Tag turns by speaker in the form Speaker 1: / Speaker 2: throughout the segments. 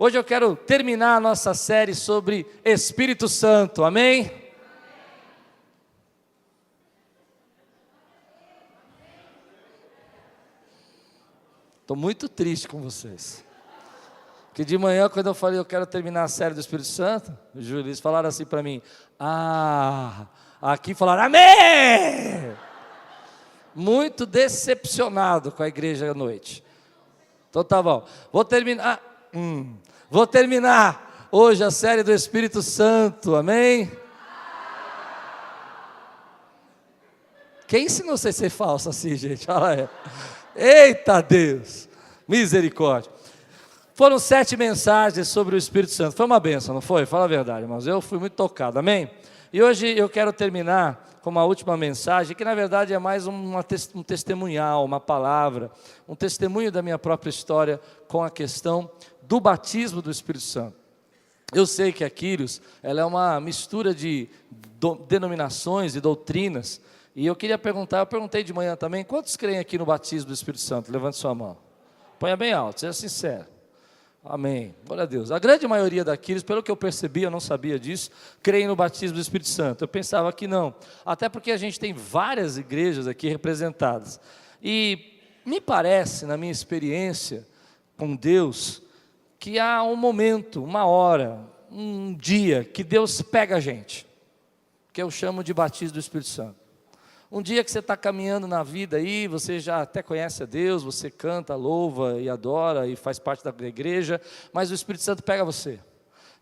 Speaker 1: Hoje eu quero terminar a nossa série sobre Espírito Santo, amém? Estou muito triste com vocês. Porque de manhã, quando eu falei, eu quero terminar a série do Espírito Santo, os juízes falaram assim para mim, aqui falaram, amém! Muito decepcionado com a igreja à noite. Então tá bom, vou terminar hoje a série do Espírito Santo, amém? Quem ensinou você a ser falso assim, gente? Olha aí. Eita Deus, misericórdia. Foram 7 mensagens sobre o Espírito Santo, foi uma bênção, não foi? Fala a verdade, irmãos, eu fui muito tocado, amém? E hoje eu quero terminar com uma última mensagem, que na verdade é mais um testemunhal, uma palavra, um testemunho da minha própria história com a questão do batismo do Espírito Santo. Eu sei que a Quírios, ela é uma mistura de denominações e doutrinas, e eu queria perguntar, eu perguntei de manhã também, quantos creem aqui no batismo do Espírito Santo? Levante sua mão. Ponha bem alto, seja sincero. Amém, glória a Deus. A grande maioria daqueles, pelo que eu percebi, eu não sabia disso, creem no batismo do Espírito Santo. Eu pensava que não, até porque a gente tem várias igrejas aqui representadas. E me parece, na minha experiência com Deus, que há um momento, uma hora, um dia, que Deus pega a gente, que eu chamo de batismo do Espírito Santo. Um dia que você está caminhando na vida aí, você já até conhece a Deus, você canta, louva e adora e faz parte da igreja, mas o Espírito Santo pega você.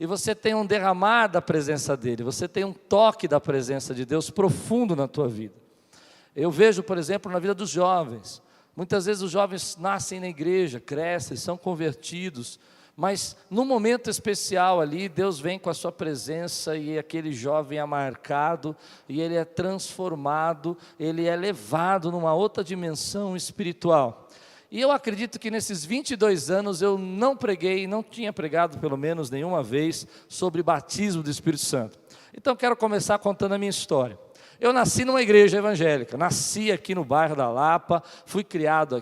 Speaker 1: E você tem um derramar da presença dEle, você tem um toque da presença de Deus profundo na tua vida. Eu vejo, por exemplo, na vida dos jovens, muitas vezes os jovens nascem na igreja, crescem, são convertidos, mas num momento especial ali, Deus vem com a sua presença e aquele jovem é marcado, e ele é transformado, ele é levado numa outra dimensão espiritual. E eu acredito que nesses 22 anos eu não tinha pregado pelo menos nenhuma vez sobre batismo do Espírito Santo. Então quero começar contando a minha história. Eu nasci numa igreja evangélica, nasci aqui no bairro da Lapa, fui criado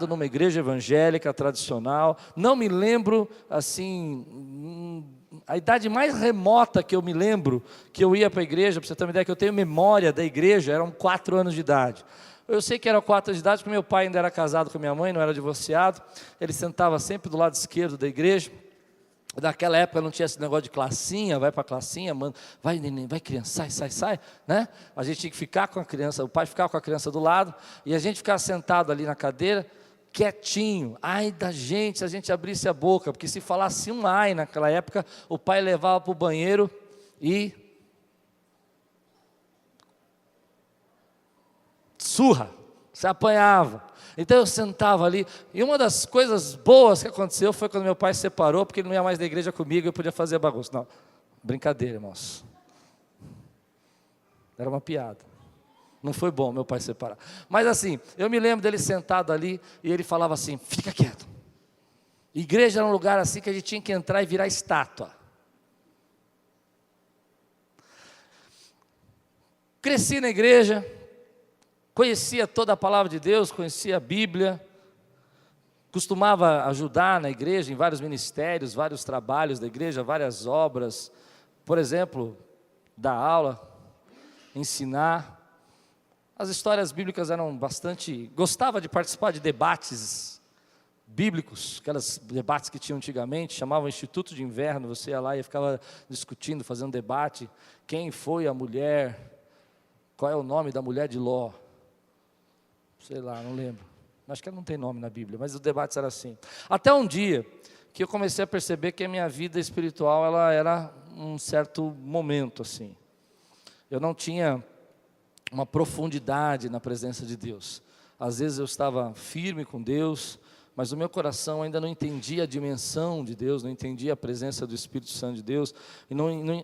Speaker 1: numa igreja evangélica tradicional, não me lembro, assim, a idade mais remota que eu me lembro, que eu ia para a igreja, para você ter uma ideia, que eu tenho memória da igreja, eram 4 anos de idade. Eu sei que eram 4 anos de idade, porque meu pai ainda era casado com minha mãe, não era divorciado, ele sentava sempre do lado esquerdo da igreja. Naquela época não tinha esse negócio de classinha, vai para a classinha, mano, vai neném, vai criança, sai, né? A gente tinha que ficar com a criança, o pai ficava com a criança do lado, e a gente ficava sentado ali na cadeira, quietinho. Ai da gente, se a gente abrisse a boca, porque se falasse um ai naquela época, o pai levava para o banheiro e surra, se apanhava. Então eu sentava ali, e uma das coisas boas que aconteceu foi quando meu pai se separou, porque ele não ia mais na igreja comigo, eu podia fazer bagunça. Não, brincadeira, irmãos. Era uma piada. Não foi bom meu pai se separar. Mas assim, eu me lembro dele sentado ali, e ele falava assim, fica quieto. Igreja era um lugar assim que a gente tinha que entrar e virar estátua. Cresci na igreja, conhecia toda a palavra de Deus, conhecia a Bíblia, costumava ajudar na igreja em vários ministérios, vários trabalhos da igreja, várias obras, por exemplo, dar aula, ensinar. As histórias bíblicas eram bastante, gostava de participar de debates bíblicos, aqueles debates que tinham antigamente, chamavam Instituto de Inverno, você ia lá e ficava discutindo, fazendo debate, quem foi a mulher, qual é o nome da mulher de Ló, sei lá, não lembro, acho que ela não tem nome na Bíblia, mas os debates eram assim, até um dia que eu comecei a perceber que a minha vida espiritual, ela era um certo momento assim, eu não tinha uma profundidade na presença de Deus, às vezes eu estava firme com Deus, mas o meu coração ainda não entendia a dimensão de Deus, não entendia a presença do Espírito Santo de Deus, e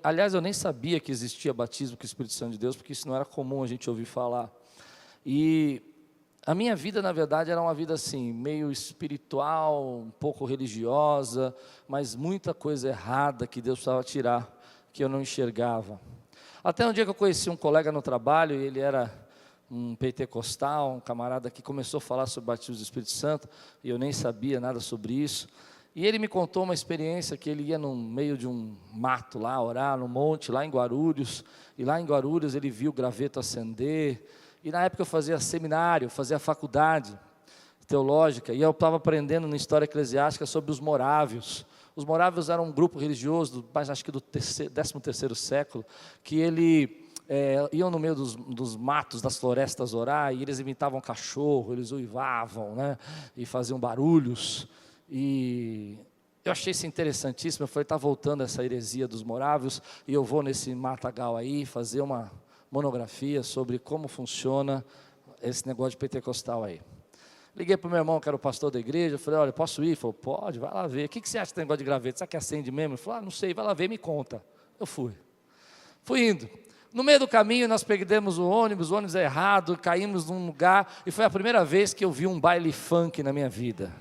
Speaker 1: aliás eu nem sabia que existia batismo com o Espírito Santo de Deus, porque isso não era comum a gente ouvir falar, e a minha vida, na verdade, era uma vida assim, meio espiritual, um pouco religiosa, mas muita coisa errada que Deus precisava tirar, que eu não enxergava. Até um dia que eu conheci um colega no trabalho, e ele era um pentecostal, um camarada que começou a falar sobre o batismo do Espírito Santo, e eu nem sabia nada sobre isso, E ele me contou uma experiência que ele ia no meio de um mato lá, orar no monte, lá em Guarulhos. E lá em Guarulhos ele viu o graveto acender. E na época eu fazia seminário, fazia faculdade teológica. E eu estava aprendendo na história eclesiástica sobre os morávios. Os morávios eram um grupo religioso, acho que do 13º século, que iam no meio dos matos, das florestas orar, e eles imitavam cachorro, eles uivavam, né, e faziam barulhos. E eu achei isso interessantíssimo. Eu falei, está voltando essa heresia dos morávios, e eu vou nesse matagal aí fazer uma monografia sobre como funciona esse negócio de pentecostal aí. Liguei para o meu irmão, que era o pastor da igreja, falei, olha, posso ir? Ele falou, pode, vai lá ver. O que você acha desse negócio de graveto? Será que acende mesmo? Ele falou, não sei, vai lá ver, me conta. Eu fui indo. No meio do caminho, nós perdemos o ônibus é errado, caímos num lugar, e foi a primeira vez que eu vi um baile funk na minha vida.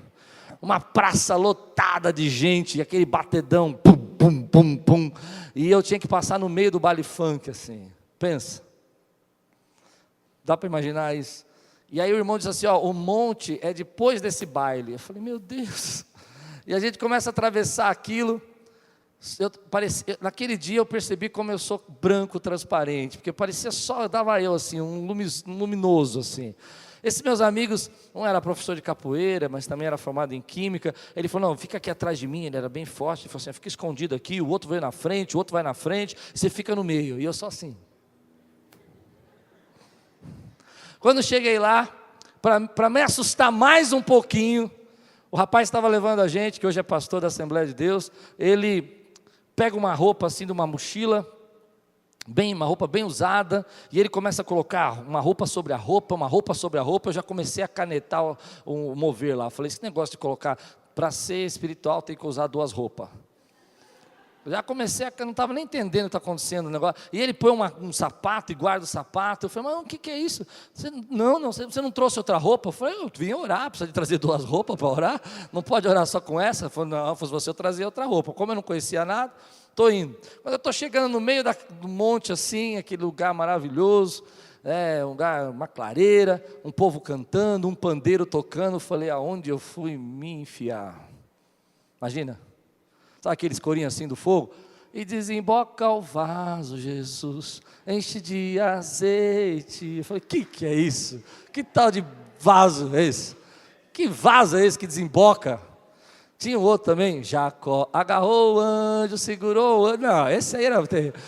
Speaker 1: Uma praça lotada de gente, aquele batedão, pum, pum, pum, pum, e eu tinha que passar no meio do baile funk, assim, pensa. Dá para imaginar isso? E aí o irmão disse assim, o monte é depois desse baile. Eu falei, meu Deus. E a gente começa a atravessar aquilo. Naquele dia eu percebi como eu sou branco, transparente, porque parecia só, dava eu assim, um luminoso assim. Esses meus amigos, um era professor de capoeira, mas também era formado em química. Ele falou, não, fica aqui atrás de mim. Ele era bem forte. Ele falou assim, fica escondido aqui, o outro vai na frente, o outro vai na frente, você fica no meio. E eu só assim. Quando cheguei lá, para me assustar mais um pouquinho, o rapaz estava levando a gente, que hoje é pastor da Assembleia de Deus, ele pega uma roupa assim de uma mochila, uma roupa bem usada, e ele começa a colocar uma roupa sobre a roupa, uma roupa sobre a roupa. Eu já comecei a canetar o mover lá. Eu falei, esse negócio de colocar, para ser espiritual tem que usar 2 roupas. Já comecei não estava nem entendendo o que está acontecendo o negócio. E ele põe um sapato e guarda o sapato. Eu falei, mas o que é isso? Você não trouxe outra roupa? Eu falei, eu vim orar, precisa de trazer 2 roupas para orar? Não pode orar só com essa? Eu falei, não, fosse você eu trazia outra roupa. Como eu não conhecia nada, estou indo. Quando eu estou chegando no meio do monte assim, aquele lugar maravilhoso, um lugar, uma clareira, um povo cantando, um pandeiro tocando, eu falei, aonde eu fui me enfiar? Imagina. Sabe aqueles corinhos assim do fogo? E desemboca o vaso, Jesus, enche de azeite. Eu falei, que é isso? Que tal de vaso é esse? Que vaso é esse que desemboca? Tinha um outro também, Jacó agarrou o anjo, segurou o anjo. Não, esse aí era terrível.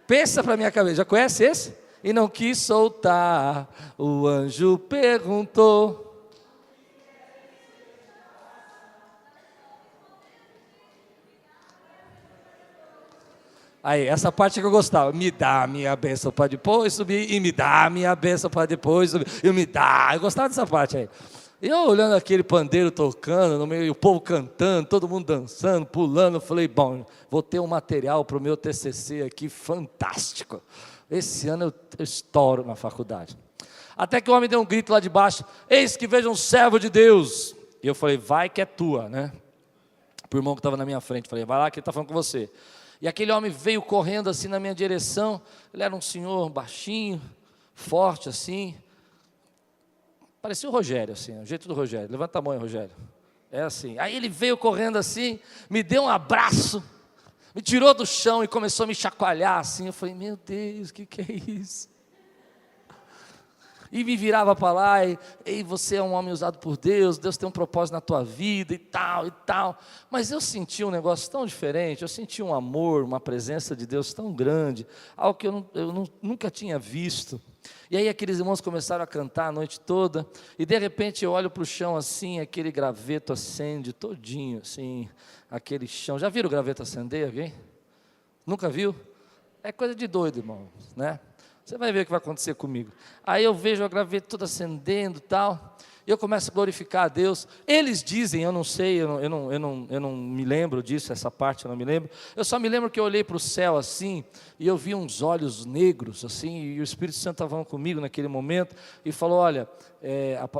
Speaker 1: Pensa para minha cabeça, já conhece esse? E não quis soltar, o anjo perguntou. Aí, essa parte que eu gostava, me dá a minha bênção para depois subir, e me dá a minha bênção para depois subir, e me dá, eu gostava dessa parte aí. E eu olhando aquele pandeiro tocando, no meio, o povo cantando, todo mundo dançando, pulando, eu falei, bom, vou ter um material para o meu TCC aqui, fantástico. Esse ano eu estouro na faculdade. Até que o homem deu um grito lá de baixo, eis que veja um servo de Deus. E eu falei, vai que é tua, né? Para o irmão que estava na minha frente, falei, vai lá que ele está falando com você. E aquele homem veio correndo assim na minha direção. Ele era um senhor baixinho, forte assim. Parecia o Rogério assim, o jeito do Rogério. Levanta a mão aí, Rogério. É assim. Aí ele veio correndo assim, me deu um abraço, me tirou do chão e começou a me chacoalhar assim. Eu falei, meu Deus, o que é isso? E me virava para lá, e você é um homem usado por Deus, Deus tem um propósito na tua vida e tal, e tal. Mas eu senti um negócio tão diferente, eu senti um amor, uma presença de Deus tão grande, algo que eu nunca tinha visto. E aí aqueles irmãos começaram a cantar a noite toda, e de repente eu olho para o chão assim, aquele graveto acende todinho, assim, aquele chão. Já viram o graveto acender, alguém? Nunca viu? É coisa de doido, irmão, né? Você vai ver o que vai acontecer comigo. Aí eu vejo a graveto toda acendendo e tal, e eu começo a glorificar a Deus. Eles dizem, eu não sei, eu não me lembro disso, essa parte eu não me lembro. Eu só me lembro que eu olhei para o céu assim, e eu vi uns olhos negros assim, e o Espírito Santo estava falando comigo naquele momento, e falou, olha,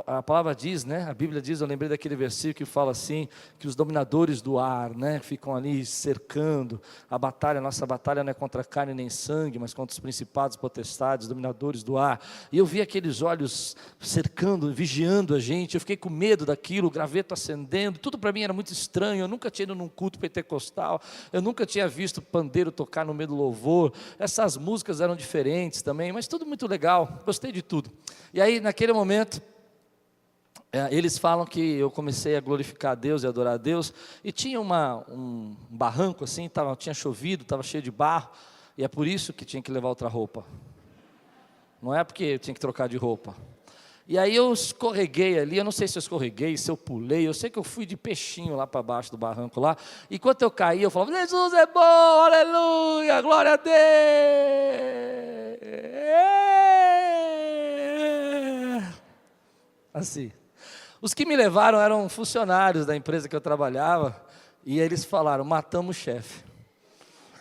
Speaker 1: a palavra diz, né, a Bíblia diz, eu lembrei daquele versículo que fala assim, que os dominadores do ar, né, ficam ali cercando a nossa batalha não é contra carne nem sangue, mas contra os principados, potestades, dominadores do ar. E eu vi aqueles olhos cercando, vigiando a gente, eu fiquei com medo daquilo, o graveto acendendo, tudo para mim era muito estranho, eu nunca tinha ido num culto pentecostal, eu nunca tinha visto pandeiro tocar no meio do louvor, essas músicas eram diferentes também, mas tudo muito legal, gostei de tudo. E aí, naquele momento, eles falam que eu comecei a glorificar a Deus e adorar a Deus, e tinha um barranco assim, tinha chovido, estava cheio de barro, e é por isso que tinha que levar outra roupa, não é porque eu tinha que trocar de roupa. E aí eu escorreguei ali, eu não sei se eu escorreguei, se eu pulei, eu sei que eu fui de peixinho lá para baixo do barranco lá, e quando eu caí, eu falava, Jesus é bom, aleluia, glória a Deus. Assim. Os que me levaram eram funcionários da empresa que eu trabalhava, e eles falaram, matamos o chefe.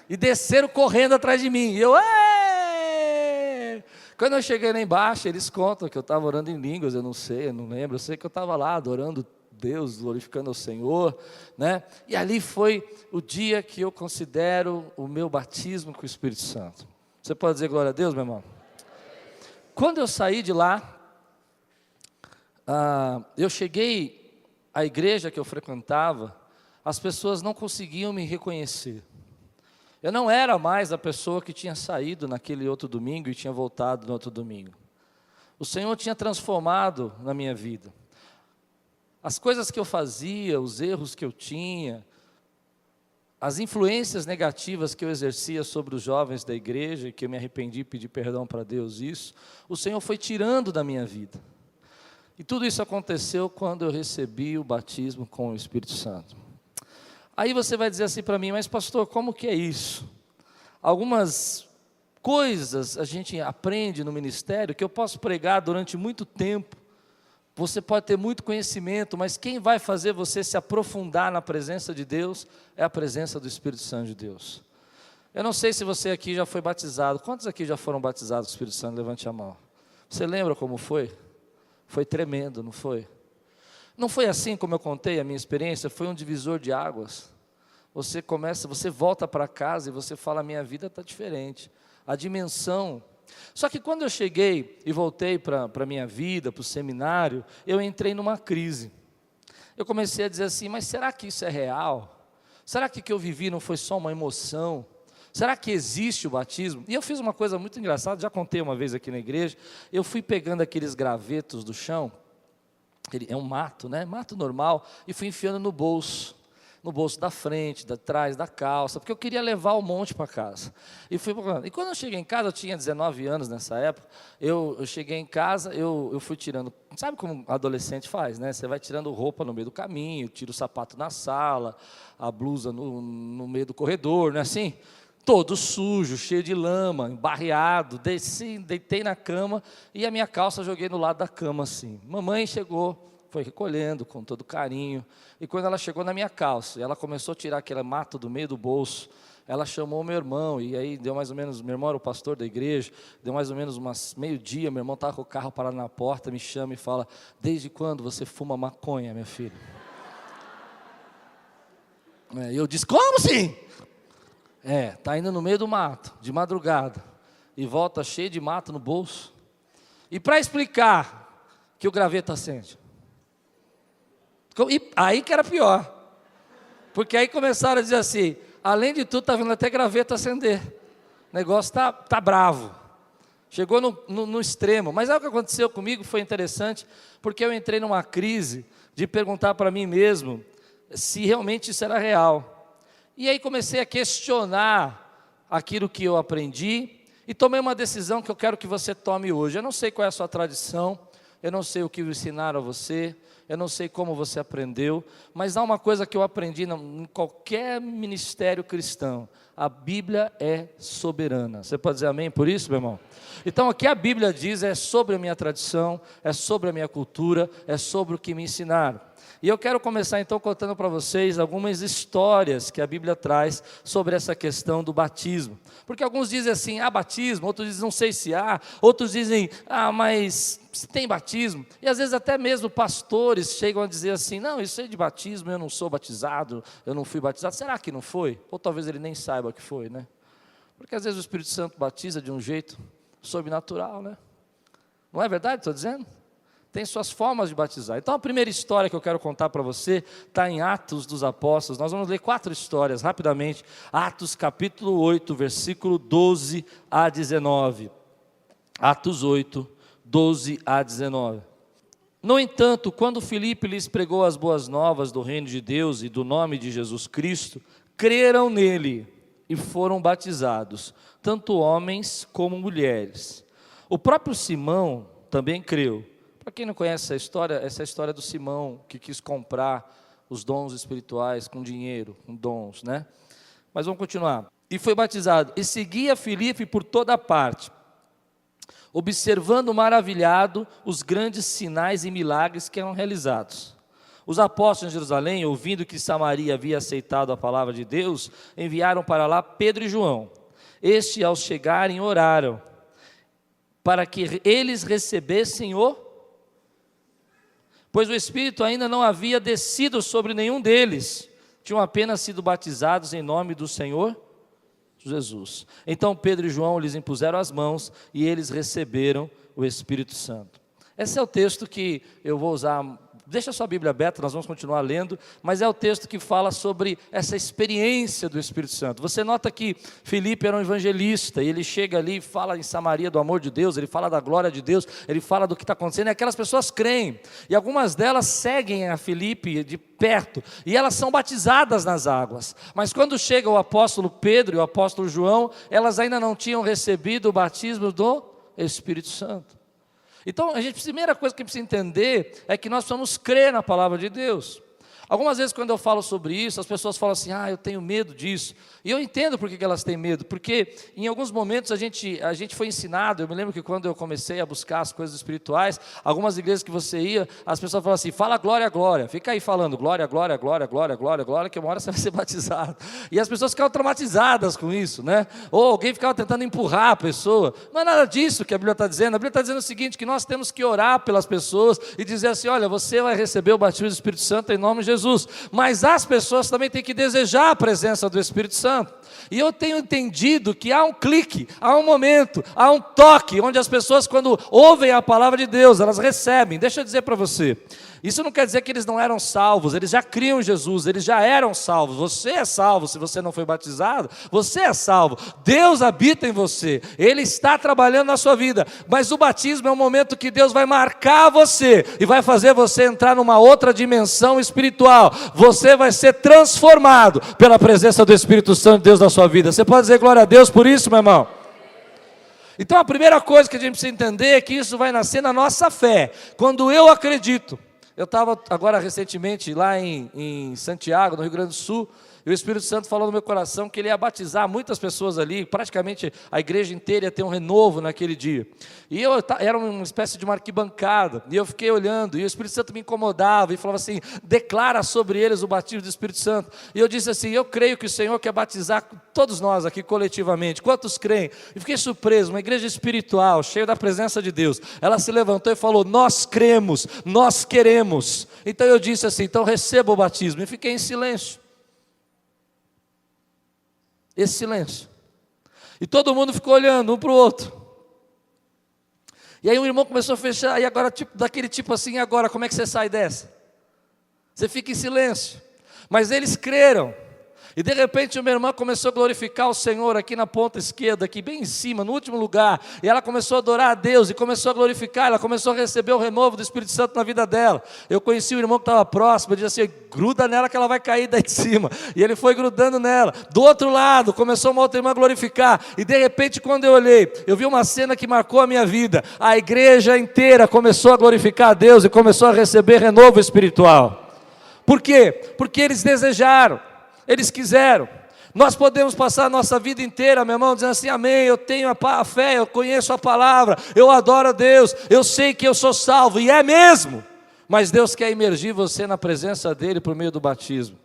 Speaker 1: E desceram correndo atrás de mim, e eu, Quando eu cheguei lá embaixo, eles contam que eu estava orando em línguas, eu não sei, eu não lembro, eu sei que eu estava lá adorando Deus, glorificando ao Senhor, né? E ali foi o dia que eu considero o meu batismo com o Espírito Santo. Você pode dizer glória a Deus, meu irmão? Quando eu saí de lá, eu cheguei à igreja que eu frequentava, as pessoas não conseguiam me reconhecer. Eu não era mais a pessoa que tinha saído naquele outro domingo e tinha voltado no outro domingo. O Senhor tinha transformado na minha vida. As coisas que eu fazia, os erros que eu tinha, as influências negativas que eu exercia sobre os jovens da igreja, e que eu me arrependi e pedi perdão para Deus isso, o Senhor foi tirando da minha vida. E tudo isso aconteceu quando eu recebi o batismo com o Espírito Santo. Aí você vai dizer assim para mim, mas pastor, como que é isso? Algumas coisas a gente aprende no ministério que eu posso pregar durante muito tempo, você pode ter muito conhecimento, mas quem vai fazer você se aprofundar na presença de Deus é a presença do Espírito Santo de Deus. Eu não sei se você aqui já foi batizado, quantos aqui já foram batizados com o Espírito Santo? Levante a mão. Você lembra como foi? Foi tremendo, não foi? Não foi assim como eu contei a minha experiência, foi um divisor de águas. Você volta para casa e você fala, minha vida está diferente. A dimensão. Só que quando eu cheguei e voltei para a minha vida, para o seminário, eu entrei numa crise. Eu comecei a dizer assim, mas será que isso é real? Será que o que eu vivi não foi só uma emoção? Será que existe o batismo? E eu fiz uma coisa muito engraçada, já contei uma vez aqui na igreja, eu fui pegando aqueles gravetos do chão, é um mato, né? Mato normal, e fui enfiando no bolso da frente, da trás, da calça, porque eu queria levar o monte para casa. E quando eu cheguei em casa, eu tinha 19 anos nessa época, eu cheguei em casa, eu fui tirando, sabe como adolescente faz, né? Você vai tirando roupa no meio do caminho, tira o sapato na sala, a blusa no meio do corredor, não é assim? Todo sujo, cheio de lama, embarreado, deitei na cama e a minha calça joguei no lado da cama assim. Mamãe chegou, foi recolhendo com todo carinho, e quando ela chegou na minha calça, ela começou a tirar aquele mato do meio do bolso, ela chamou meu irmão, e aí deu mais ou menos, meu irmão era o pastor da igreja, deu mais ou menos umas meio-dia, meu irmão estava com o carro parado na porta, me chama e fala, desde quando você fuma maconha, meu filho? E eu disse, como assim? Está indo no meio do mato, de madrugada, e volta cheio de mato no bolso. E para explicar que o graveto acende. E aí que era pior. Porque aí começaram a dizer assim, além de tudo, está vendo até graveto acender. O negócio está bravo. Chegou no extremo. Mas o que aconteceu comigo foi interessante, porque eu entrei numa crise de perguntar para mim mesmo se realmente isso era real. E aí comecei a questionar aquilo que eu aprendi e tomei uma decisão que eu quero que você tome hoje. Eu não sei qual é a sua tradição, eu não sei o que ensinaram a você, eu não sei como você aprendeu, mas há uma coisa que eu aprendi em qualquer ministério cristão: a Bíblia é soberana. Você pode dizer amém por isso, meu irmão? Então o que a Bíblia diz é sobre a minha tradição, é sobre a minha cultura, é sobre o que me ensinaram. E eu quero começar então contando para vocês algumas histórias que a Bíblia traz sobre essa questão do batismo. Porque alguns dizem assim, há batismo, outros dizem não sei se há, outros dizem, mas se tem batismo. E às vezes até mesmo pastores chegam a dizer assim, não, isso aí de batismo, eu não sou batizado, eu não fui batizado. Será que não foi? Ou talvez ele nem saiba que foi, né? Porque às vezes o Espírito Santo batiza de um jeito sobrenatural, né? Não é verdade, estou dizendo? Tem suas formas de batizar. Então a primeira história que eu quero contar para você está em Atos dos Apóstolos. Nós vamos ler 4 histórias rapidamente. Atos capítulo 8, versículo 12 a 19. Atos 8, 12 a 19. No entanto, quando Filipe lhes pregou as boas novas do reino de Deus e do nome de Jesus Cristo, creram nele e foram batizados, tanto homens como mulheres. O próprio Simão também creu. Para quem não conhece essa é a história do Simão, que quis comprar os dons espirituais com dinheiro, com dons, né? Mas vamos continuar. E foi batizado, e seguia Filipe por toda parte, observando maravilhado os grandes sinais e milagres que eram realizados. Os apóstolos em Jerusalém, ouvindo que Samaria havia aceitado a palavra de Deus, enviaram para lá Pedro e João. Estes, ao chegarem, oraram, para que eles recebessem pois o Espírito ainda não havia descido sobre nenhum deles, tinham apenas sido batizados em nome do Senhor Jesus. Então Pedro e João lhes impuseram as mãos e eles receberam o Espírito Santo. Esse é o texto que eu vou usar. Deixa a sua Bíblia aberta, nós vamos continuar lendo, mas é o texto que fala sobre essa experiência do Espírito Santo. Você nota que Filipe era um evangelista, e ele chega ali e fala em Samaria do amor de Deus, ele fala da glória de Deus, ele fala do que está acontecendo, e aquelas pessoas creem, e algumas delas seguem a Filipe de perto, e elas são batizadas nas águas, mas quando chega o apóstolo Pedro e o apóstolo João, elas ainda não tinham recebido o batismo do Espírito Santo. Então, a primeira coisa que a gente precisa entender é que nós precisamos crer na palavra de Deus. Algumas vezes quando eu falo sobre isso, as pessoas falam assim, eu tenho medo disso. E eu entendo por que elas têm medo, porque em alguns momentos a gente foi ensinado, eu me lembro que quando eu comecei a buscar as coisas espirituais, algumas igrejas que você ia, as pessoas falavam assim, fala glória, glória, fica aí falando glória, glória, glória, glória, glória, glória, que uma hora você vai ser batizado. E as pessoas ficavam traumatizadas com isso, né? Ou alguém ficava tentando empurrar a pessoa. Não é nada disso que a Bíblia está dizendo. A Bíblia está dizendo o seguinte, que nós temos que orar pelas pessoas e dizer assim, olha, você vai receber o batismo do Espírito Santo em nome de Jesus. Mas as pessoas também têm que desejar a presença do Espírito Santo. E eu tenho entendido que há um clique, há um momento, há um toque, onde as pessoas quando ouvem a palavra de Deus, elas recebem. Deixa eu dizer para você, isso não quer dizer que eles não eram salvos, eles já criam em Jesus, eles já eram salvos. Você é salvo, se você não foi batizado, você é salvo. Deus habita em você, Ele está trabalhando na sua vida, mas o batismo é um momento que Deus vai marcar você, e vai fazer você entrar numa outra dimensão espiritual. Você vai ser transformado pela presença do Espírito Santo de Deus na sua vida. Você pode dizer glória a Deus por isso, meu irmão? Então a primeira coisa que a gente precisa entender é que isso vai nascer na nossa fé. Quando eu acredito. Eu estava agora recentemente lá em Santiago, no Rio Grande do Sul, e o Espírito Santo falou no meu coração que ele ia batizar muitas pessoas ali, praticamente a igreja inteira ia ter um renovo naquele dia. E era uma espécie de uma arquibancada, e eu fiquei olhando, e o Espírito Santo me incomodava, e falava assim, declara sobre eles o batismo do Espírito Santo. E eu disse assim, eu creio que o Senhor quer batizar todos nós aqui coletivamente. Quantos creem? E fiquei surpreso, uma igreja espiritual, cheia da presença de Deus. Ela se levantou e falou, nós cremos, nós queremos. Então eu disse assim, então receba o batismo. E fiquei em silêncio. Esse silêncio. E todo mundo ficou olhando um para o outro. E aí um irmão começou a fechar, e agora, daquele tipo assim, agora, como é que você sai dessa? Você fica em silêncio. Mas eles creram. E de repente minha irmã começou a glorificar o Senhor aqui na ponta esquerda, aqui bem em cima, no último lugar. E ela começou a adorar a Deus e começou a glorificar, ela começou a receber o renovo do Espírito Santo na vida dela. Eu conheci o irmão que estava próximo, ele disse assim, gruda nela que ela vai cair daí de cima. E ele foi grudando nela. Do outro lado, começou uma outra irmã a glorificar. E de repente quando eu olhei, eu vi uma cena que marcou a minha vida. A igreja inteira começou a glorificar a Deus e começou a receber renovo espiritual. Por quê? Porque eles desejaram. Eles quiseram. Nós podemos passar a nossa vida inteira, meu irmão, dizendo assim, amém, eu tenho a fé, eu conheço a palavra, eu adoro a Deus, eu sei que eu sou salvo, e é mesmo. Mas Deus quer imergir você na presença dEle por meio do batismo.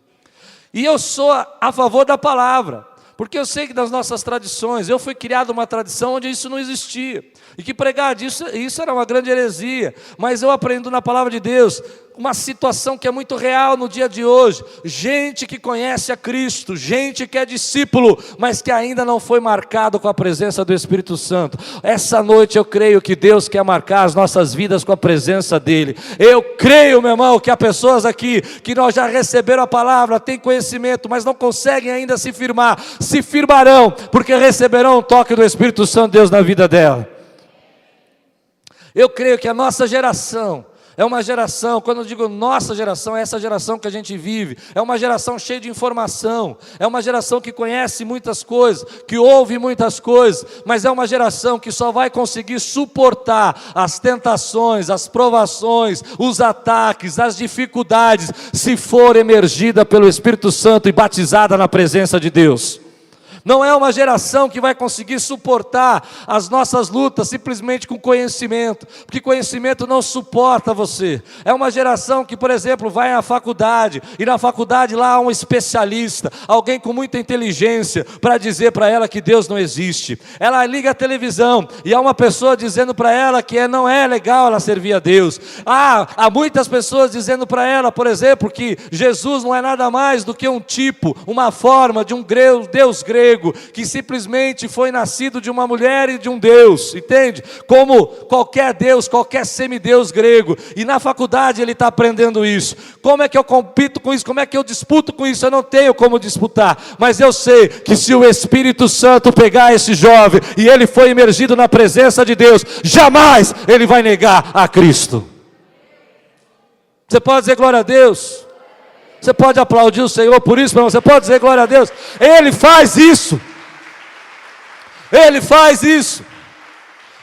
Speaker 1: E eu sou a favor da palavra, Porque eu sei que das nossas tradições, eu fui criado uma tradição onde isso não existia. E que pregar disso, isso era uma grande heresia. Mas eu aprendo na palavra de Deus uma situação que é muito real no dia de hoje. Gente que conhece a Cristo, gente que é discípulo, mas que ainda não foi marcado com a presença do Espírito Santo. Essa noite eu creio que Deus quer marcar as nossas vidas com a presença dEle. Eu creio, meu irmão, que há pessoas aqui que nós já receberam a palavra, têm conhecimento, mas não conseguem ainda se firmar. Se firmarão, porque receberão o toque do Espírito Santo de Deus na vida dela. Eu creio que a nossa geração é uma geração, quando eu digo nossa geração, é essa geração que a gente vive, é uma geração cheia de informação, é uma geração que conhece muitas coisas, que ouve muitas coisas, mas é uma geração que só vai conseguir suportar as tentações, as provações, os ataques, as dificuldades, se for emergida pelo Espírito Santo e batizada na presença de Deus. Não é uma geração que vai conseguir suportar as nossas lutas simplesmente com conhecimento, porque conhecimento não suporta você. É uma geração que, por exemplo, vai à faculdade, e na faculdade lá há um especialista, alguém com muita inteligência, para dizer para ela que Deus não existe. Ela liga a televisão, e há uma pessoa dizendo para ela que não é legal ela servir a Deus. Há muitas pessoas dizendo para ela, por exemplo, que Jesus não é nada mais do que um tipo, uma forma de um Deus grego, que simplesmente foi nascido de uma mulher e de um Deus, entende? Como qualquer Deus, qualquer semideus grego, e na faculdade ele está aprendendo isso. Como é que eu compito com isso? Como é que eu disputo com isso? Eu não tenho como disputar, mas eu sei que se o Espírito Santo pegar esse jovem, e ele foi imergido na presença de Deus, jamais ele vai negar a Cristo. Você pode dizer glória a Deus? Você pode aplaudir o Senhor por isso, mas você pode dizer glória a Deus. Ele faz isso. Ele faz isso.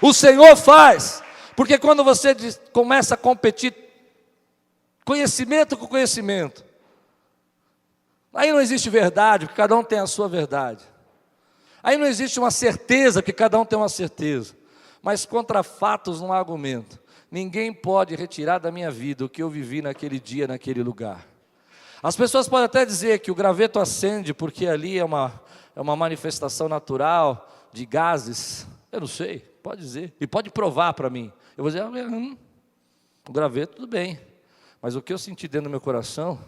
Speaker 1: O Senhor faz. Porque quando você começa a competir conhecimento com conhecimento, aí não existe verdade, porque cada um tem a sua verdade. Aí não existe uma certeza, porque cada um tem uma certeza. Mas contra fatos não há argumento. Ninguém pode retirar da minha vida o que eu vivi naquele dia, naquele lugar. As pessoas podem até dizer que o graveto acende porque ali é uma manifestação natural de gases. Eu não sei, pode dizer. E pode provar para mim. Eu vou dizer, o graveto tudo bem. Mas o que eu senti dentro do meu coração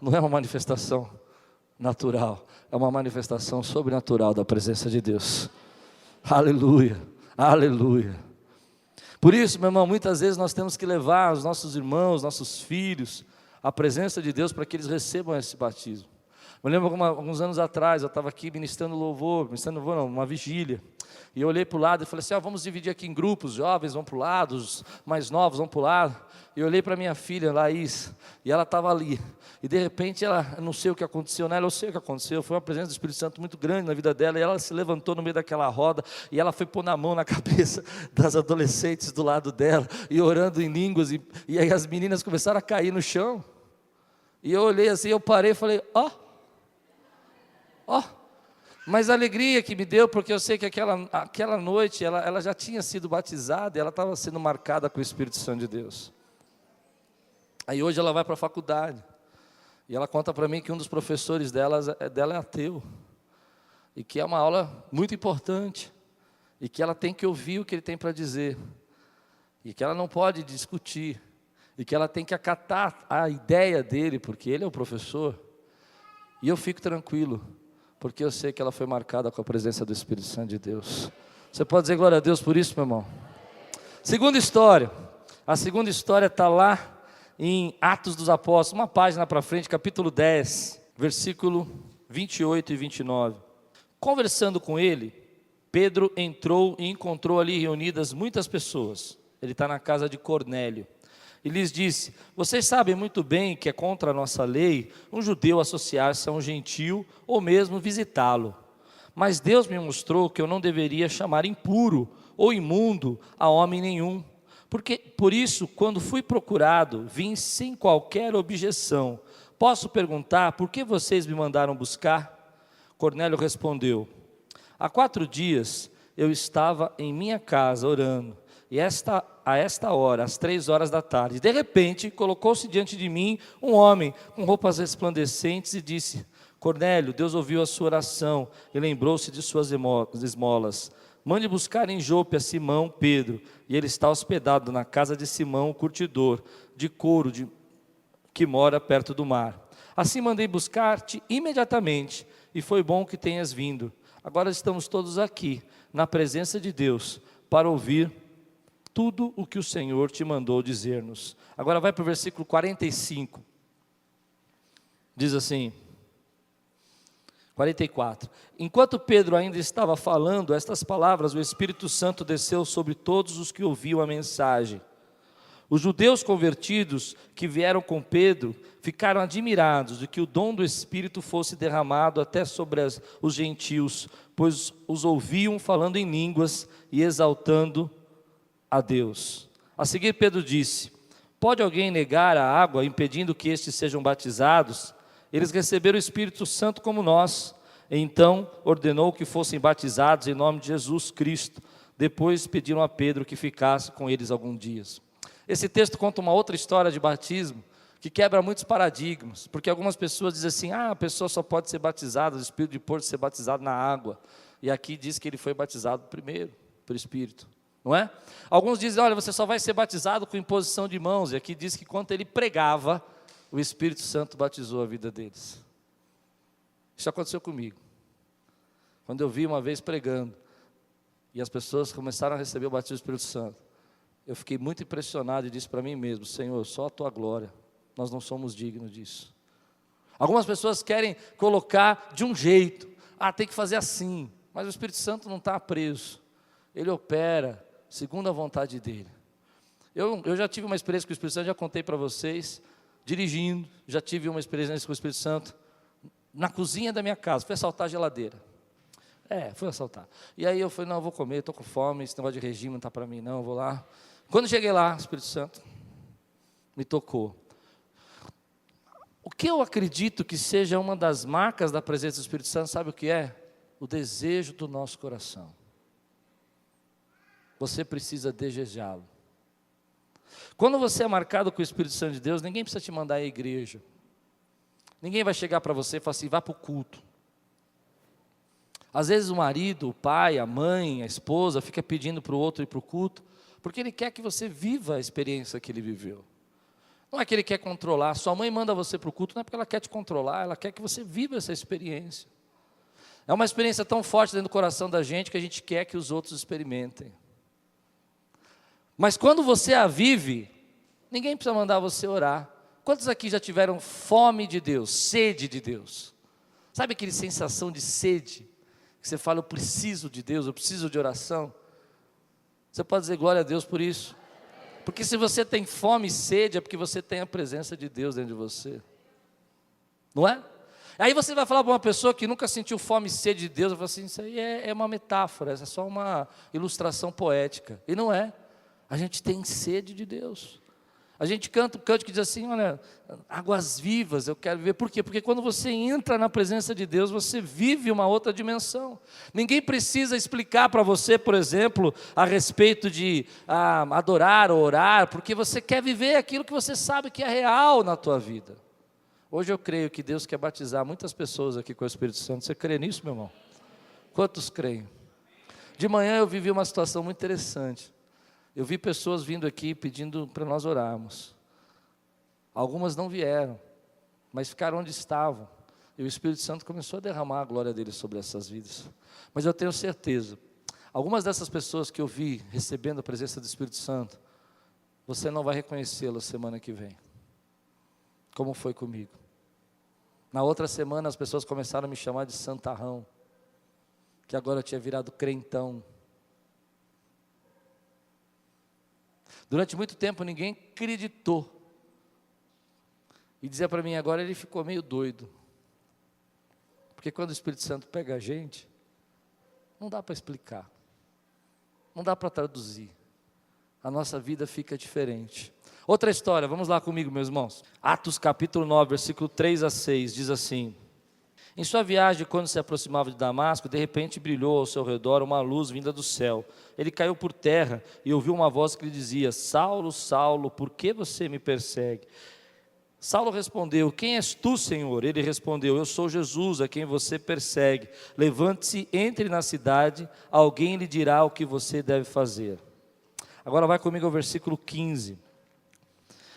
Speaker 1: não é uma manifestação natural. É uma manifestação sobrenatural da presença de Deus. Aleluia, aleluia. Por isso, meu irmão, muitas vezes nós temos que levar os nossos irmãos, nossos filhos, a presença de Deus para que eles recebam esse batismo. Eu lembro alguns anos atrás, eu estava aqui ministrando louvor, uma vigília, e eu olhei para o lado e falei assim, vamos dividir aqui em grupos, jovens vão para o lado, os mais novos vão para o lado, e eu olhei para minha filha, Laís, e ela estava ali, e de repente eu não sei o que aconteceu nela, eu sei o que aconteceu, foi uma presença do Espírito Santo muito grande na vida dela, e ela se levantou no meio daquela roda, e ela foi pôr na mão na cabeça das adolescentes do lado dela, e orando em línguas, e aí as meninas começaram a cair no chão, e eu olhei assim, eu parei e falei, mas a alegria que me deu, porque eu sei que aquela noite, ela já tinha sido batizada, e ela estava sendo marcada com o Espírito Santo de Deus. Aí hoje ela vai para a faculdade, e ela conta para mim que um dos professores dela é ateu, e que é uma aula muito importante, e que ela tem que ouvir o que ele tem para dizer, e que ela não pode discutir, e que ela tem que acatar a ideia dele, porque ele é o professor, e eu fico tranquilo, porque eu sei que ela foi marcada com a presença do Espírito Santo de Deus. Você pode dizer glória a Deus por isso, meu irmão? Segunda história, a segunda história está lá em Atos dos Apóstolos, uma página para frente, capítulo 10, versículo 28 e 29. Conversando com ele, Pedro entrou e encontrou ali reunidas muitas pessoas. Ele está na casa de Cornélio. E lhes disse, vocês sabem muito bem que é contra a nossa lei um judeu associar-se a um gentil ou mesmo visitá-lo. Mas Deus me mostrou que eu não deveria chamar impuro ou imundo a homem nenhum. Por isso, quando fui procurado, vim sem qualquer objeção. Posso perguntar, por que vocês me mandaram buscar? Cornélio respondeu, há 4 dias eu estava em minha casa orando, e a esta hora, às 3 horas da tarde, de repente, colocou-se diante de mim um homem com roupas resplandecentes e disse, Cornélio, Deus ouviu a sua oração e lembrou-se de suas esmolas. Mande buscar em Jope a Simão Pedro, e ele está hospedado na casa de Simão, o curtidor, de couro, que mora perto do mar. Assim mandei buscar-te imediatamente, e foi bom que tenhas vindo. Agora estamos todos aqui, na presença de Deus, para ouvir tudo o que o Senhor te mandou dizer-nos. Agora vai para o versículo 45. Diz assim, 44. Enquanto Pedro ainda estava falando estas palavras, o Espírito Santo desceu sobre todos os que ouviam a mensagem. Os judeus convertidos que vieram com Pedro ficaram admirados de que o dom do Espírito fosse derramado até sobre os gentios, pois os ouviam falando em línguas e exaltando a Deus. A seguir Pedro disse: pode alguém negar a água, impedindo que estes sejam batizados? Eles receberam o Espírito Santo como nós. Então ordenou que fossem batizados em nome de Jesus Cristo. Depois pediram a Pedro que ficasse com eles alguns dias. Esse texto conta uma outra história de batismo que quebra muitos paradigmas, porque algumas pessoas dizem assim: a pessoa só pode ser batizada, o Espírito de pode ser batizado na água. E aqui diz que ele foi batizado primeiro pelo Espírito, não é? Alguns dizem: olha, você só vai ser batizado com imposição de mãos. E aqui diz que quando ele pregava, o Espírito Santo batizou a vida deles. Isso aconteceu comigo. Quando eu vi uma vez pregando, e as pessoas começaram a receber o batismo do Espírito Santo, eu fiquei muito impressionado e disse para mim mesmo: Senhor, só a Tua glória, nós não somos dignos disso. Algumas pessoas querem colocar de um jeito, tem que fazer assim, mas o Espírito Santo não está preso, ele opera segundo a vontade dEle. Eu já tive uma experiência com o Espírito Santo, já contei para vocês, dirigindo, já tive uma experiência com o Espírito Santo, na cozinha da minha casa, fui assaltar a geladeira. Fui assaltar. E aí eu falei: não, eu vou comer, estou com fome, esse negócio de regime não está para mim não, eu vou lá. Quando cheguei lá, o Espírito Santo me tocou. O que eu acredito que seja uma das marcas da presença do Espírito Santo, sabe o que é? O desejo do nosso coração. Você precisa desejá-lo. Quando você é marcado com o Espírito Santo de Deus, ninguém precisa te mandar à igreja. Ninguém vai chegar para você e falar assim: vá para o culto. Às vezes o marido, o pai, a mãe, a esposa fica pedindo para o outro ir para o culto, porque ele quer que você viva a experiência que ele viveu. Não é que ele quer controlar. Sua mãe manda você para o culto, não é porque ela quer te controlar, ela quer que você viva essa experiência. É uma experiência tão forte dentro do coração da gente que a gente quer que os outros experimentem. Mas quando você a vive, ninguém precisa mandar você orar. Quantos aqui já tiveram fome de Deus, sede de Deus? Sabe aquela sensação de sede? Que você fala: eu preciso de Deus, eu preciso de oração. Você pode dizer glória a Deus por isso. Porque se você tem fome e sede, é porque você tem a presença de Deus dentro de você. Não é? Aí você vai falar para uma pessoa que nunca sentiu fome e sede de Deus, vai falar assim: isso aí é uma metáfora, é só uma ilustração poética. E não é. A gente tem sede de Deus. A gente canta um canto que diz assim: olha, águas vivas, eu quero viver. Por quê? Porque quando você entra na presença de Deus, você vive uma outra dimensão. Ninguém precisa explicar para você, por exemplo, a respeito de adorar ou orar, porque você quer viver aquilo que você sabe que é real na tua vida. Hoje eu creio que Deus quer batizar muitas pessoas aqui com o Espírito Santo. Você crê nisso, meu irmão? Quantos creem? De manhã eu vivi uma situação muito interessante. Eu vi pessoas vindo aqui pedindo para nós orarmos. Algumas não vieram, mas ficaram onde estavam. E o Espírito Santo começou a derramar a glória dele sobre essas vidas. Mas eu tenho certeza, algumas dessas pessoas que eu vi recebendo a presença do Espírito Santo, você não vai reconhecê-las semana que vem, como foi comigo. Na outra semana as pessoas começaram a me chamar de santarrão, que agora eu tinha virado crentão. Durante muito tempo ninguém acreditou. E dizia para mim: agora ele ficou meio doido. Porque quando o Espírito Santo pega a gente, não dá para explicar. Não dá para traduzir. A nossa vida fica diferente. Outra história, vamos lá comigo, meus irmãos. Atos capítulo 9, versículo 3 a 6, diz assim: em sua viagem, quando se aproximava de Damasco, de repente brilhou ao seu redor uma luz vinda do céu. Ele caiu por terra e ouviu uma voz que lhe dizia: Saulo, Saulo, por que você me persegue? Saulo respondeu: quem és tu, Senhor? Ele respondeu: eu sou Jesus, a quem você persegue. Levante-se, entre na cidade, alguém lhe dirá o que você deve fazer. Agora vai comigo ao versículo 15.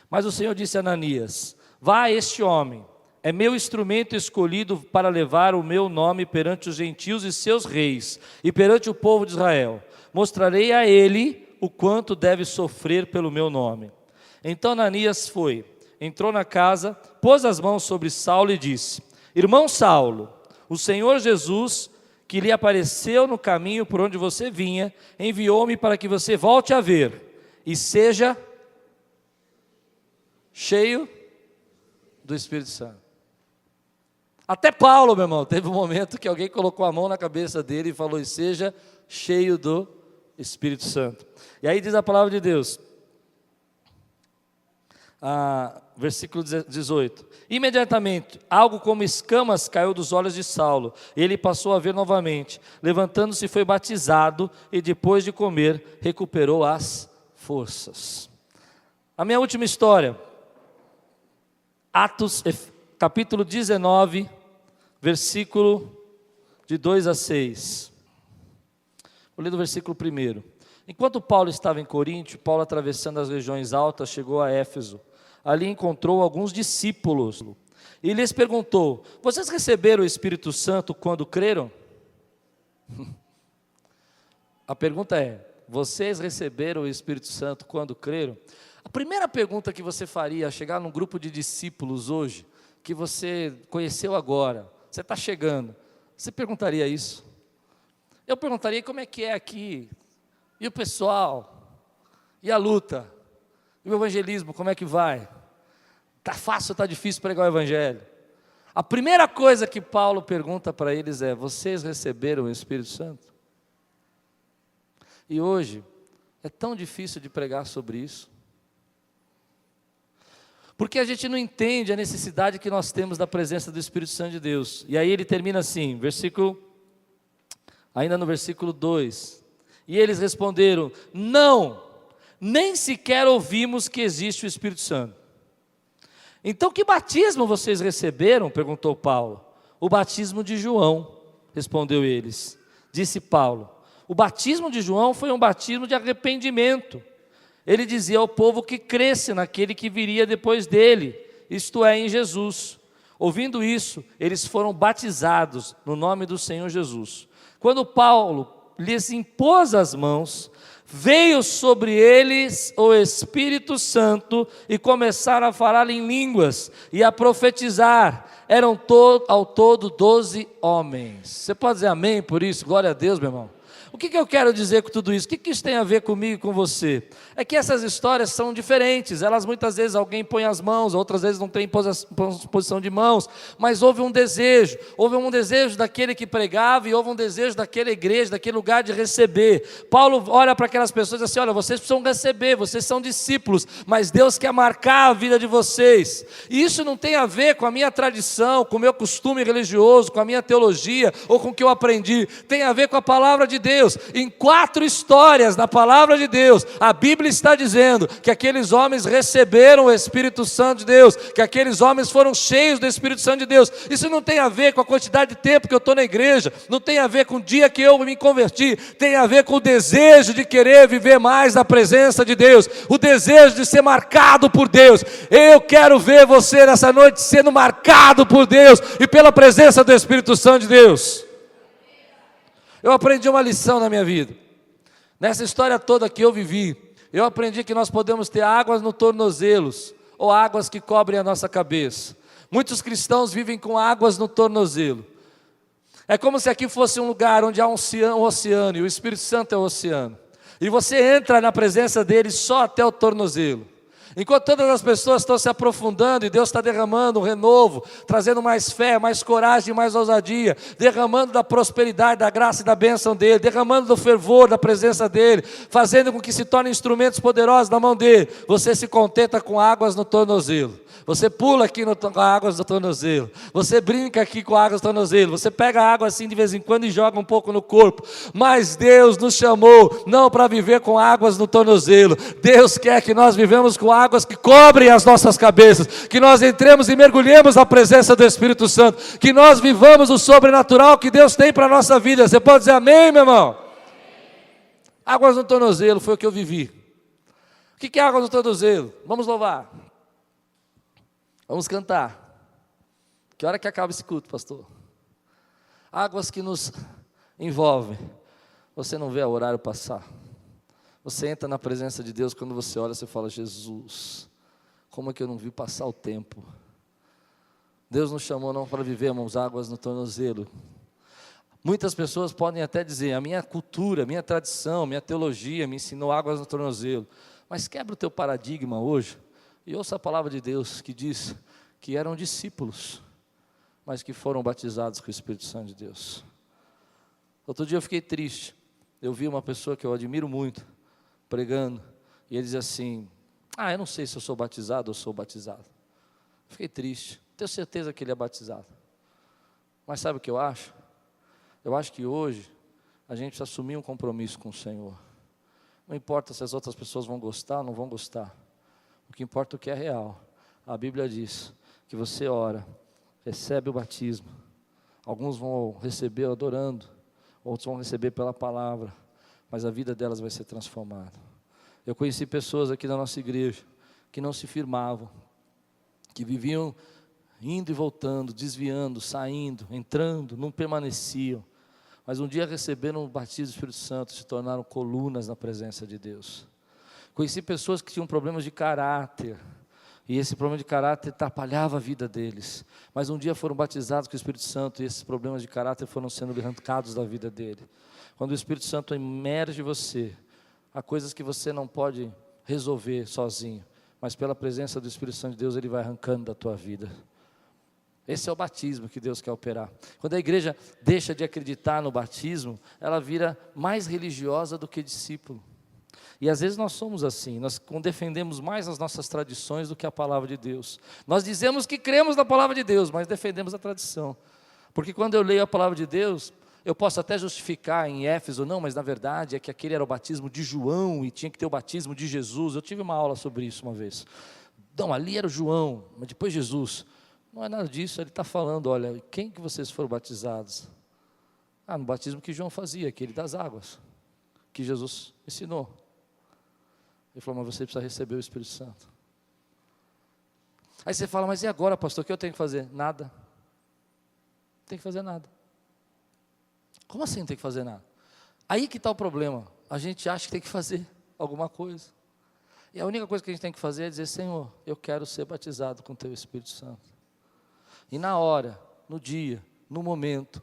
Speaker 1: Mas o Senhor disse a Ananias: vá a este homem, é meu instrumento escolhido para levar o meu nome perante os gentios e seus reis, e perante o povo de Israel. Mostrarei a ele o quanto deve sofrer pelo meu nome. Então Ananias foi, entrou na casa, pôs as mãos sobre Saulo e disse: irmão Saulo, o Senhor Jesus, que lhe apareceu no caminho por onde você vinha, enviou-me para que você volte a ver e seja cheio do Espírito Santo. Até Paulo, meu irmão, teve um momento que alguém colocou a mão na cabeça dele e falou: e seja cheio do Espírito Santo. E aí diz a palavra de Deus, versículo 18: imediatamente algo como escamas caiu dos olhos de Saulo, e ele passou a ver novamente. Levantando-se, foi batizado, e depois de comer recuperou as forças. A minha última história, Atos capítulo 19, versículo de 2 a 6. Vou ler do versículo 1. Enquanto Paulo estava em Coríntio, Paulo, atravessando as regiões altas, chegou a Éfeso. Ali encontrou alguns discípulos e lhes perguntou: vocês receberam o Espírito Santo quando creram? A pergunta é: vocês receberam o Espírito Santo quando creram? A primeira pergunta que você faria ao chegar num grupo de discípulos hoje, que você conheceu agora, você está chegando, você perguntaria isso? Eu perguntaria: como é que é aqui? E o pessoal? E a luta? E o evangelismo, como é que vai? Está fácil ou está difícil pregar o evangelho? A primeira coisa que Paulo pergunta para eles é: vocês receberam o Espírito Santo? E hoje, é tão difícil de pregar sobre isso. Porque a gente não entende a necessidade que nós temos da presença do Espírito Santo de Deus. E aí ele termina assim, ainda no versículo 2. E eles responderam: não, nem sequer ouvimos que existe o Espírito Santo. Então que batismo vocês receberam? Perguntou Paulo. O batismo de João, respondeu eles. Disse Paulo: o batismo de João foi um batismo de arrependimento. Ele dizia ao povo que cresce naquele que viria depois dele, isto é, em Jesus. Ouvindo isso, eles foram batizados no nome do Senhor Jesus. Quando Paulo lhes impôs as mãos, veio sobre eles o Espírito Santo e começaram a falar em línguas e a profetizar. Eram ao todo 12 homens. Você pode dizer amém por isso? Glória a Deus, meu irmão. O que eu quero dizer com tudo isso? O que isso tem a ver comigo e com você? É que essas histórias são diferentes. Elas muitas vezes alguém põe as mãos, outras vezes não tem posição de mãos, mas houve um desejo daquele que pregava e houve um desejo daquela igreja, daquele lugar de receber. Paulo olha para aquelas pessoas e diz assim: olha, vocês precisam receber, vocês são discípulos, mas Deus quer marcar a vida de vocês. E isso não tem a ver com a minha tradição, com o meu costume religioso, com a minha teologia ou com o que eu aprendi. Tem a ver com a palavra de Deus. Em 4 histórias na palavra de Deus, a Bíblia está dizendo que aqueles homens receberam o Espírito Santo de Deus, que aqueles homens foram cheios do Espírito Santo de Deus. Isso não tem a ver com a quantidade de tempo que eu estou na igreja, não tem a ver com o dia que eu me converti, tem a ver com o desejo de querer viver mais na presença de Deus, o desejo de ser marcado por Deus. Eu quero ver você nessa noite sendo marcado por Deus e pela presença do Espírito Santo de Deus. Eu aprendi uma lição na minha vida. Nessa história toda que eu vivi, eu aprendi que nós podemos ter águas no tornozelos, ou águas que cobrem a nossa cabeça. Muitos cristãos vivem com águas no tornozelo. É como se aqui fosse um lugar onde há um oceano, e o Espírito Santo é o oceano. E você entra na presença dele só até o tornozelo. Enquanto todas as pessoas estão se aprofundando e Deus está derramando um renovo, trazendo mais fé, mais coragem, mais ousadia, derramando da prosperidade, da graça e da bênção dEle, derramando do fervor da presença dEle, fazendo com que se tornem instrumentos poderosos na mão dEle, você se contenta com águas no tornozelo. Você pula aqui com águas do tornozelo, você brinca aqui com águas do tornozelo, você pega água assim de vez em quando e joga um pouco no corpo, mas Deus nos chamou não para viver com águas no tornozelo. Deus quer que nós vivemos com águas que cobrem as nossas cabeças, que nós entremos e mergulhemos na presença do Espírito Santo, que nós vivamos o sobrenatural que Deus tem para a nossa vida. Você pode dizer amém, meu irmão? Águas no tornozelo, foi o que eu vivi. O que é águas no tornozelo? Vamos louvar. Vamos cantar. Que hora que acaba esse culto, pastor? Águas que nos envolvem. Você não vê o horário passar. Você entra na presença de Deus, quando você olha, você fala, Jesus, como é que eu não vi passar o tempo? Deus nos chamou não para vivermos águas no tornozelo. Muitas pessoas podem até dizer, a minha cultura, a minha tradição, a minha teologia me ensinou águas no tornozelo. Mas quebra o teu paradigma hoje e ouça a palavra de Deus que diz que eram discípulos, mas que foram batizados com o Espírito Santo de Deus. Outro dia eu fiquei triste. Eu vi uma pessoa que eu admiro muito, pregando, e ele diz assim, eu não sei se eu sou batizado ou sou batizado. Fiquei triste, tenho certeza que ele é batizado. Mas sabe o que eu acho? Eu acho que hoje a gente precisa assumir um compromisso com o Senhor. Não importa se as outras pessoas vão gostar ou não vão gostar. O que importa é o que é real. A Bíblia diz que você ora, recebe o batismo. Alguns vão receber adorando, outros vão receber pela palavra, mas a vida delas vai ser transformada. Eu conheci pessoas aqui da nossa igreja que não se firmavam, que viviam indo e voltando, desviando, saindo, entrando, não permaneciam. Mas um dia receberam o batismo do Espírito Santo, se tornaram colunas na presença de Deus. Conheci pessoas que tinham problemas de caráter, e esse problema de caráter atrapalhava a vida deles. Mas um dia foram batizados com o Espírito Santo, e esses problemas de caráter foram sendo arrancados da vida dele. Quando o Espírito Santo emerge você, há coisas que você não pode resolver sozinho, mas pela presença do Espírito Santo de Deus, ele vai arrancando da tua vida. Esse é o batismo que Deus quer operar. Quando a igreja deixa de acreditar no batismo, ela vira mais religiosa do que discípulo. E às vezes nós somos assim, nós defendemos mais as nossas tradições do que a palavra de Deus. Nós dizemos que cremos na palavra de Deus, mas defendemos a tradição. Porque quando eu leio a palavra de Deus, eu posso até justificar em Éfeso, não, mas na verdade é que aquele era o batismo de João e tinha que ter o batismo de Jesus. Eu tive uma aula sobre isso uma vez. Não, ali era o João, mas depois Jesus. Não é nada disso, ele está falando, olha, quem que vocês foram batizados? No batismo que João fazia, aquele das águas, que Jesus ensinou. Ele falou, mas você precisa receber o Espírito Santo. Aí você fala, mas e agora, pastor, o que eu tenho que fazer? Nada. Não tem que fazer nada. Como assim não tem que fazer nada? Aí que está o problema, a gente acha que tem que fazer alguma coisa. E a única coisa que a gente tem que fazer é dizer, Senhor, eu quero ser batizado com o teu Espírito Santo. E na hora, no dia, no momento,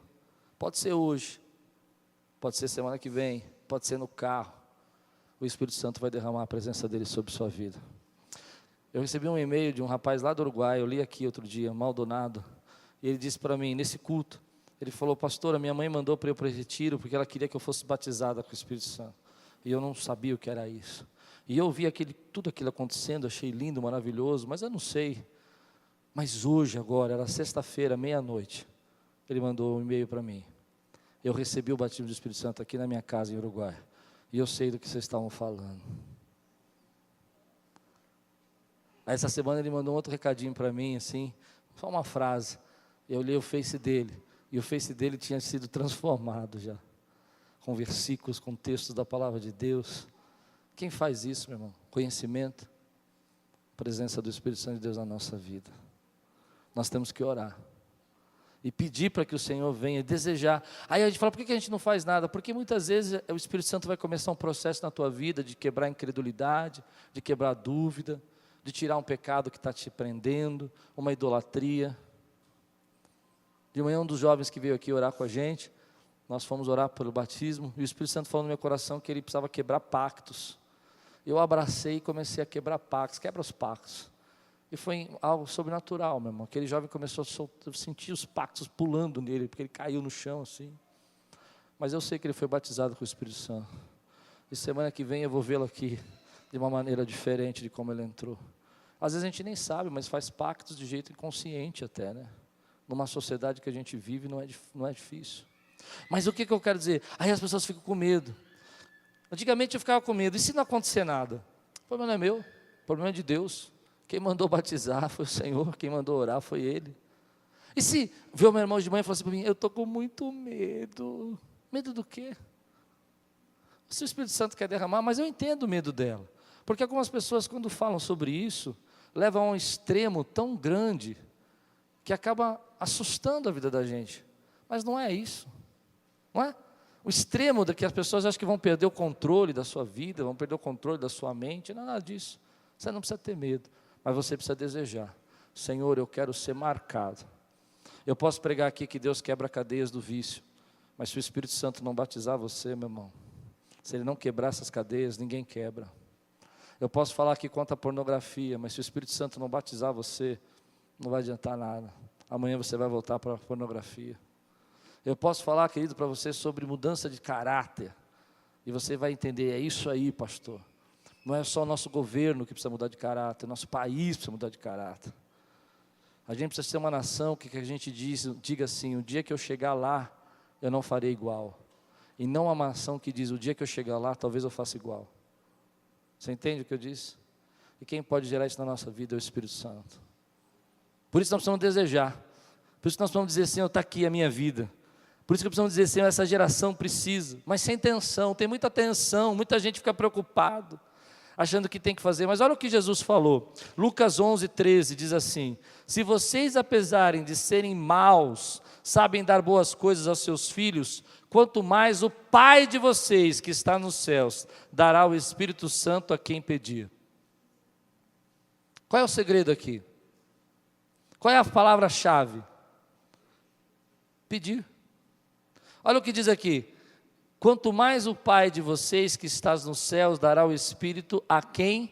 Speaker 1: pode ser hoje, pode ser semana que vem, pode ser no carro, o Espírito Santo vai derramar a presença dele sobre sua vida. Eu recebi um e-mail de um rapaz lá do Uruguai, eu li aqui outro dia, Maldonado, e ele disse para mim, nesse culto, ele falou, pastor, a minha mãe mandou para eu ir para o retiro, porque ela queria que eu fosse batizada com o Espírito Santo, e eu não sabia o que era isso. E eu vi tudo aquilo acontecendo, achei lindo, maravilhoso, mas eu não sei. Mas hoje, agora, era sexta-feira, meia-noite, ele mandou um e-mail para mim. Eu recebi o batismo do Espírito Santo aqui na minha casa em Uruguai. E eu sei do que vocês estavam falando. Aí essa semana ele mandou um outro recadinho para mim, assim, só uma frase. Eu li o Face dele, e o Face dele tinha sido transformado já. Com versículos, com textos da palavra de Deus. Quem faz isso, meu irmão? Conhecimento, presença do Espírito Santo de Deus na nossa vida. Nós temos que orar e pedir para que o Senhor venha, desejar. Aí a gente fala, por que a gente não faz nada? Porque muitas vezes o Espírito Santo vai começar um processo na tua vida de quebrar a incredulidade, de quebrar a dúvida, de tirar um pecado que está te prendendo, uma idolatria. De manhã um dos jovens que veio aqui orar com a gente, nós fomos orar pelo batismo, e o Espírito Santo falou no meu coração que ele precisava quebrar pactos. Eu abracei e comecei a quebrar pactos, quebra os pactos. E foi algo sobrenatural, meu irmão. Aquele jovem começou a sentir os pactos pulando nele, porque ele caiu no chão assim. Mas eu sei que ele foi batizado com o Espírito Santo. E semana que vem eu vou vê-lo aqui de uma maneira diferente de como ele entrou. Às vezes a gente nem sabe, mas faz pactos de jeito inconsciente até, né? Numa sociedade que a gente vive não é difícil. Mas o que eu quero dizer? Aí as pessoas ficam com medo. Antigamente eu ficava com medo. E se não acontecer nada? O problema não é meu. O problema é de Deus. Quem mandou batizar foi o Senhor, quem mandou orar foi Ele. E se ver o meu irmão de manhã e falar assim para mim, eu estou com muito medo. Medo do quê? Se o Espírito Santo quer derramar, mas eu entendo o medo dela. Porque algumas pessoas, quando falam sobre isso, levam a um extremo tão grande, que acaba assustando a vida da gente. Mas não é isso. Não é? O extremo de que as pessoas acham que vão perder o controle da sua vida, vão perder o controle da sua mente, não é nada disso. Você não precisa ter medo, mas você precisa desejar. Senhor, eu quero ser marcado. Eu posso pregar aqui que Deus quebra cadeias do vício, mas se o Espírito Santo não batizar você, meu irmão, se Ele não quebrar essas cadeias, ninguém quebra. Eu posso falar aqui contra a pornografia, mas se o Espírito Santo não batizar você, não vai adiantar nada. Amanhã você vai voltar para a pornografia. Eu posso falar, querido, para você sobre mudança de caráter, e você vai entender, é isso aí, pastor. Não é só o nosso governo que precisa mudar de caráter, nosso país precisa mudar de caráter. A gente precisa ser uma nação que a gente diga assim, o dia que eu chegar lá, eu não farei igual. E não uma nação que diz, o dia que eu chegar lá, talvez eu faça igual. Você entende o que eu disse? E quem pode gerar isso na nossa vida é o Espírito Santo. Por isso nós precisamos desejar. Por isso nós precisamos dizer, Senhor, está aqui a minha vida. Por isso que precisamos dizer, Senhor, essa geração precisa. Mas sem tensão, tem muita tensão, muita gente fica preocupado, achando que tem que fazer. Mas olha o que Jesus falou. Lucas 11:13 diz assim, se vocês, apesar de serem maus, sabem dar boas coisas aos seus filhos, quanto mais o Pai de vocês, que está nos céus, dará o Espírito Santo a quem pedir. Qual é o segredo aqui? Qual é a palavra-chave? Pedir. Olha o que diz aqui, quanto mais o Pai de vocês, que está nos céus, dará o Espírito a quem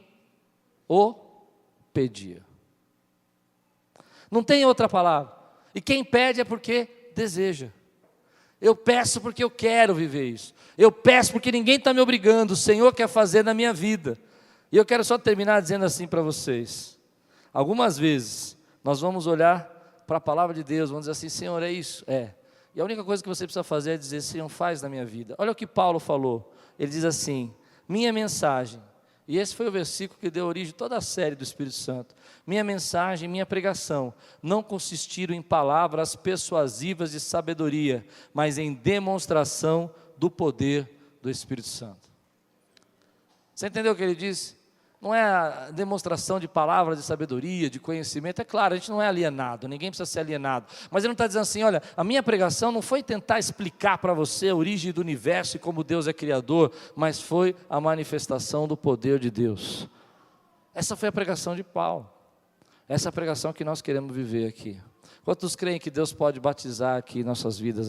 Speaker 1: o pedir. Não tem outra palavra. E quem pede é porque deseja. Eu peço porque eu quero viver isso. Eu peço porque ninguém está me obrigando. O Senhor quer fazer na minha vida. E eu quero só terminar dizendo assim para vocês. Algumas vezes nós vamos olhar para a palavra de Deus, vamos dizer assim, Senhor, é isso? É. E a única coisa que você precisa fazer é dizer, Senhor, faz na minha vida. Olha o que Paulo falou. Ele diz assim, minha mensagem. E esse foi o versículo que deu origem a toda a série do Espírito Santo. Minha mensagem, minha pregação, não consistiram em palavras persuasivas de sabedoria, mas em demonstração do poder do Espírito Santo. Você entendeu o que ele disse? Não é a demonstração de palavras de sabedoria, de conhecimento. É claro, a gente não é alienado, ninguém precisa ser alienado. Mas ele não está dizendo assim, olha, a minha pregação não foi tentar explicar para você a origem do universo e como Deus é criador, mas foi a manifestação do poder de Deus. Essa foi a pregação de Paulo. Essa é a pregação que nós queremos viver aqui. Quantos creem que Deus pode batizar aqui nossas vidas?